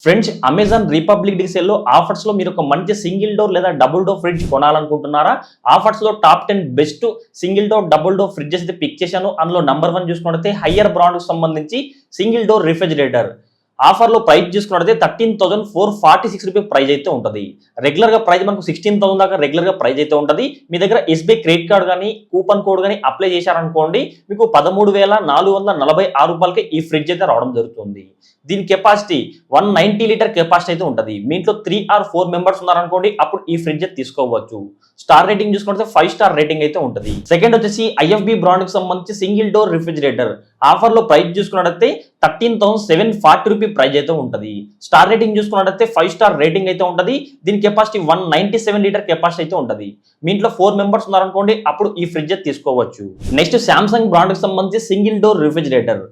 Friends, Amazon republic day sale లో offers లో మీరు ఒక మంచి సింగిల్ డోర్ లేదా డబుల్ డోర్ ఫ్రిడ్జ్ కొనాలనుకుంటున్నారా? ఆఫర్స్ లో top 10 best single door double door fridges అయితే పిక్ చేశాను. అందులో నంబర్ 1 చూసుకున్నట్లయితే హయ్యర్ బ్రాండ్ కు సంబంధించి సింగిల్ డోర్ రిఫ్రిజిరేటర్. ఆఫర్ లో ప్రైస్ చూసుకున్నట్లయితే 13,446 రూపీ ప్రైస్ అయితే ఉంటుంది. రెగ్యులర్ గా ప్రైస్ మనకు 16,000 దాకా రెగ్యులర్ గా ప్రైస్ అయితే ఉంటుంది. మీ దగ్గర ఎస్బీఐ క్రెడిట్ కార్డ్ కానీ కూపన్ కోడ్ కానీ అప్లై చేశారనుకోండి, మీకు 13,446 రూపాయలకి ఈ ఫ్రిడ్జ్ అయితే రావడం జరుగుతుంది. దీని కెపాసిటీ 190 లీటర్ కెపాసిటీ అయితే ఉంటుంది. మీ ఇంట్లో 3 or 4 మెంబర్స్ ఉన్నారనుకోండి, అప్పుడు ఈ ఫ్రిడ్జ్ తీసుకోవచ్చు. స్టార్ రేటింగ్ చూసుకుంటే 5 స్టార్ రేటింగ్ అయితే ఉంటుంది. సెకండ్ వచ్చేసి ఐఎఫ్బి బ్రాండ్ కి సంబంధించి సింగిల్ డోర్ రిఫ్రిజిరేటర్. ఆఫర్ లో ప్రైస్ చూసుకున్నట్లయితే 13,740 రూపీ ప్రైస్ అయితే ఉంటుంది. స్టార్ రేటింగ్ చూసుకున్నట్లయితే 5 స్టార్ రేటింగ్ అయితే ఉంటుంది. దీని కెపాసిటీ 197 లీటర్ కెపాసిటీ అయితే ఉంటుంది. మీ ఇంట్లో 4 మెంబర్స్ ఉన్నారనుకోండి, అప్పుడు ఈ ఫ్రిడ్జ్ తీసుకోవచ్చు. నెక్స్ట్ శాంసంగ్ బ్రాండ్ కి సంబంధించి సింగిల్ డోర్ రిఫ్రిజిరేటర్.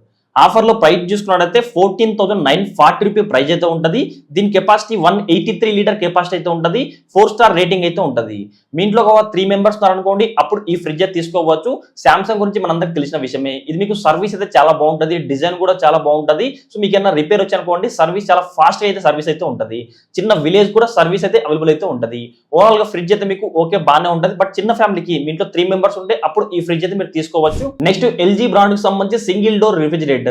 ఆఫర్ లో ప్రైస్ చూసుకున్నట్లయితే 14,940 రూపీ ప్రైస్ అయితే ఉంటుంది. దీని కెపాసిటీ 183 లీటర్ కెపాసిటీ అయితే ఉంటుంది. 4 స్టార్ రేటింగ్ అయితే ఉంటుంది. మీ ఇంట్లో ఒక 3 మెంబర్స్ ఉన్నారనుకోండి, అప్పుడు ఈ ఫ్రిడ్జ్ తీసుకోవచ్చు. శాంసంగ్ గురించి మనందరికి తెలిసిన విషయమే. ఇది మీకు సర్వీస్ అయితే చాలా బాగుంటుంది. డిజైన్ కూడా చాలా బాగుంటుంది. సో మీకు ఏమైనా రిపేర్ వచ్చనుకోండి, సర్వీస్ చాలా ఫాస్ట్ అయితే సర్వీస్ అయితే ఉంటుంది. చిన్న విలేజ్ కూడా సర్వీస్ అయితే అవైలబుల్ అయితే ఉంటుంది. ఓవరాల్ గా ఫ్రిడ్జ్ అయితే మీకు ఓకే బాగానే ఉంటుంది. బట్ చిన్న ఫ్యామిలీకి మీ ఇంట్లో 3 మెంబర్స్ ఉంటే అప్పుడు ఈ ఫ్రిడ్జ్ అయితే మీరు తీసుకోవచ్చు. నెక్స్ట్ ఎల్జీ బ్రాండ్ కి సంబంధించి సింగిల్ డోర్ రిఫ్రిజిరేటర్.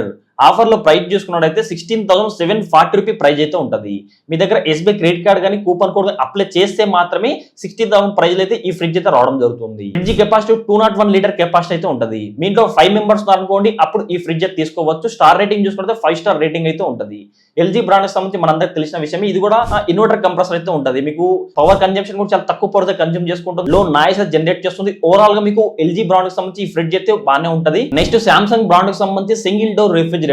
ఆఫర్ లో ప్రైస్ చూసుకున్నట్లయితే 16,740 రూపీ ప్రైస్ అయితే ఉంటుంది. మీ దగ్గర ఎస్బీఐ క్రెడిట్ కార్డ్ కానీ కూపన్ కోడ్ అప్లై చేస్తే మాత్రమే 16,000 ప్రైస్ అయితే ఈ ఫ్రిడ్జ్ అయితే రావడం జరుగుతుంది. ఫ్రిడ్జ్ కెపాసిటీ 201 లీటర్ కెపాసిటీ అయితే ఉంటుంది. మీ ఇంట్లో 5 మెంబర్స్ అనుకోండి, అప్పుడు ఈ ఫ్రిడ్జ్ తీసుకోవచ్చు. స్టార్ రేటింగ్ చూసుకుంటే 5 స్టార్ రేటింగ్ అయితే ఉంటుంది. ఎల్జీ బ్రాండ్ కి సంబంధించి మనందరికి తెలిసిన విషయం. ఇది కూడా ఇన్వర్టర్ కంప్రెసర్ అయితే ఉంటుంది. మీకు పవర్ కన్జంప్షన్ కూడా చాలా తక్కువ పవర్ కన్జ్యూమ్ చేసుకుంటుంది. లో నాయిస్ జనరేట్ చేస్తుంది. ఓవరాల్ గా మీకు ఎల్జీ బ్రాండ్ కి సంబంధించి ఈ ఫ్రిడ్జ్ అయితే బాగానే ఉంటుంది. నెక్స్ట్ శాంసంగ్ బ్రాండ్ కి సంబంధించి సింగిల్ డోర్ రిఫ్రిజిరేటర్.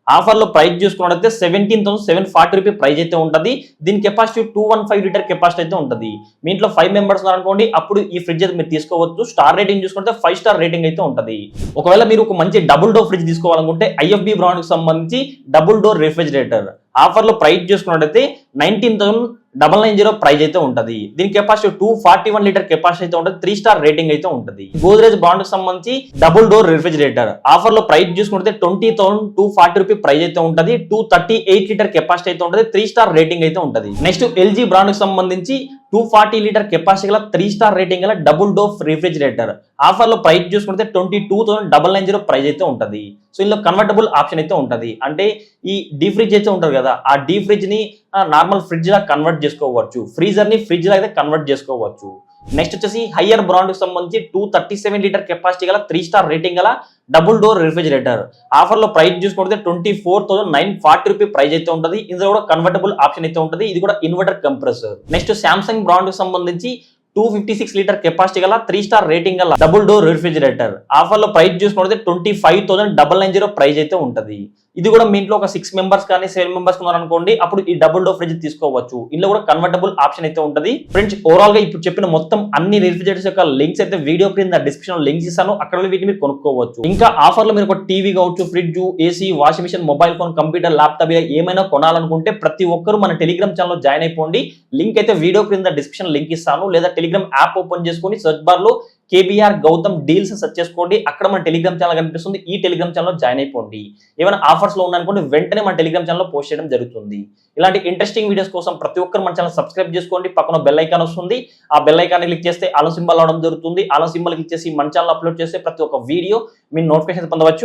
ఆఫర్ లో ప్రైస్ చూసుకున్నట్లయితే 17,740 రూపీ ప్రైస్ అయితే ఉంటుంది. దీని కెపాసిటీ 215 లీటర్ కెపాసిటీ అయితే ఉంటుంది. మీ ఇంట్లో 5 మెంబర్స్ ఉన్నారనుకోండి, అప్పుడు ఈ ఫ్రిడ్జ్ అయితే మీరు తీసుకోవచ్చు. స్టార్ రేటింగ్ చూసుకుంటే 5 స్టార్ రేటింగ్ అయితే ఉంటుంది. ఒకవేళ మీరు ఒక మంచి డబుల్ డోర్ ఫ్రిడ్జ్ తీసుకోవాలనుకుంటే ఐఎఫ్బి బ్రాండ్ కి సంబంధించి డబుల్ డోర్ రిఫ్రిజిరేటర్. ఆఫర్ లో ప్రైస్ చూసుకున్నట్లయితే 19,990 ప్రైస్ అయితే ఉంటుంది. దీని కెపాసిటీ 241 లీటర్ కెపాసిటీ అయితే ఉంటుంది. 3 స్టార్ రేటింగ్ అయితే ఉంటుంది. గోద్రేజ్ బ్రాండ్ కి సంబంధించి డబుల్ డోర్ రిఫ్రిజిరేటర్. ఆఫర్ లో ప్రైస్ చూసుకుంటే 20,240 రూపీ ప్రైస్ అయితే ఉంటుంది. 238 లీటర్ కెపాసిటీ అయితే ఉంటుంది. 3 స్టార్ రేటింగ్ అయితే ఉంటుంది. నెక్స్ట్ ఎల్జీ బ్రాండ్ కి సంబంధించి 240 లీటర్ కెపాసిటీ గల 3 స్టార్ రేటింగ్ గల డబుల్ డోర్ రిఫ్రిజిరేటర్. ఆఫర్ లో ప్రైస్ చూసుకుంటే 22,990 ప్రైస్ అయితే ఉంటుంది. సో ఇందులో కన్వర్టబుల్ ఆప్షన్ అయితే ఉంటుంది. అంటే ఈ డీ ఫ్రిడ్జ్ అయితే ఉంటుంది కదా, ఆ డీ ఫ్రిడ్జ్ ని నార్మల్ ఫ్రిడ్జ్ లా కన్వర్ట్ చేసుకోవచ్చు. ఫ్రీజర్ ని ఫ్రిడ్జ్ లా అయితే కన్వర్ట్ చేసుకోవచ్చు. నెక్స్ట్ వచ్చేసి హయ్యర్ బ్రాండ్ కి సంబంధించి 237 లీటర్ కెపాసిటీ గల 3 స్టార్ రేటింగ్ గల డబుల్ డోర్ రిఫ్రిజిరేటర్. ఆఫర్ లో ప్రైస్ చూసుకుంటే 24,940 రూపీ ప్రైస్ అయితే ఉంటుంది. ఇందులో కూడా కన్వర్టబుల్ ఆప్షన్ అయితే ఉంటుంది. ఇది కూడా inverter compressor. Next Samsung brand కి సంబంధించి 256 లీటర్ కెపాసిటీ గల 3 స్టార్ రేటింగ్ గల డబుల్ డోర్ రిఫ్రిజిరేటర్. ఆఫర్ లో ప్రైస్ చూసుకుంటే 25,990 ప్రైస్ అయితే ఉంటుంది. ఇది కూడా మీ ఇంట్లో ఒక 6 మెంబర్స్ కానీ 7 మెంబర్స్ ఉన్నారనుకోండి, అప్పుడు ఈ డబుల్ డోర్ ఫ్రిడ్జ్ తీసుకోవచ్చు. ఇందులో కూడా కన్వర్టబుల్ ఆప్షన్ అయితే ఉంటుంది. ఫ్రెండ్స్, ఓవరాల్ గా ఇప్పుడు చెప్పిన మొత్తం అన్ని రిఫ్రిజిరేటర్స్ యొక్క లింక్స్ అయితే వీడియో క్రింద డిస్క్రిప్షన్ లింక్స్ ఇస్తాను. అక్కడ వీటిని మీరు కొనుక్కోవచ్చు. ఇంకా ఆఫర్ లో మీరు ఒక టీవీ కావచ్చు, fridge, AC, washing machine, mobile phone, computer, laptop ఏమైనా కొనాలనుకుంటే ప్రతి ఒక్కరు మన టెలిగ్రామ్ ఛానల్ జాయిన్ అయిపోండి. లింక్ అయితే వీడియో క్రింద డిస్క్రిప్షన్ లింక్ ఇస్తాను. లేదా టెలిగ్రామ్ యాప్ ఓపెన్ చేసుకొని సెర్చ్ బార్ లో కేబీఆర్ గౌతమ్ డీల్స్ సెర్చ్ చేసుకోండి. అక్కడ మన టెలిగ్రామ్ ఛానల్ కనిపిస్తుంది. ఈ టెలిగ్రామ్ ఛానల్ జాయిన్ అయిపోండి. ఏమైనా ఆఫర్స్ లో ఉన్నాయనుకోండి, వెంటనే మన టెలిగ్రామ్ ఛానల్ పోస్ట్ చేయడం జరుగుతుంది. ఇలాంటి ఇంట్రెస్టింగ్ వీడియోస్ కోసం ప్రతి ఒక్కరు మన ఛానల్ సబ్స్క్రైబ్ చేసుకోండి. పక్కన బెల్ ఐకాన్ వస్తుంది. ఆ బెల్ ఐకాన్ క్లిక్ చేస్తే ఆల్ సింబల్ అవడం జరుగుతుంది. ఆల్ సింబల్ క్లిక్ చేసి మన ఛానల్ అప్లోడ్ చేస్తే ప్రతి ఒక్క వీడియో మీ నోటిఫికేషన్ పొందవచ్చు.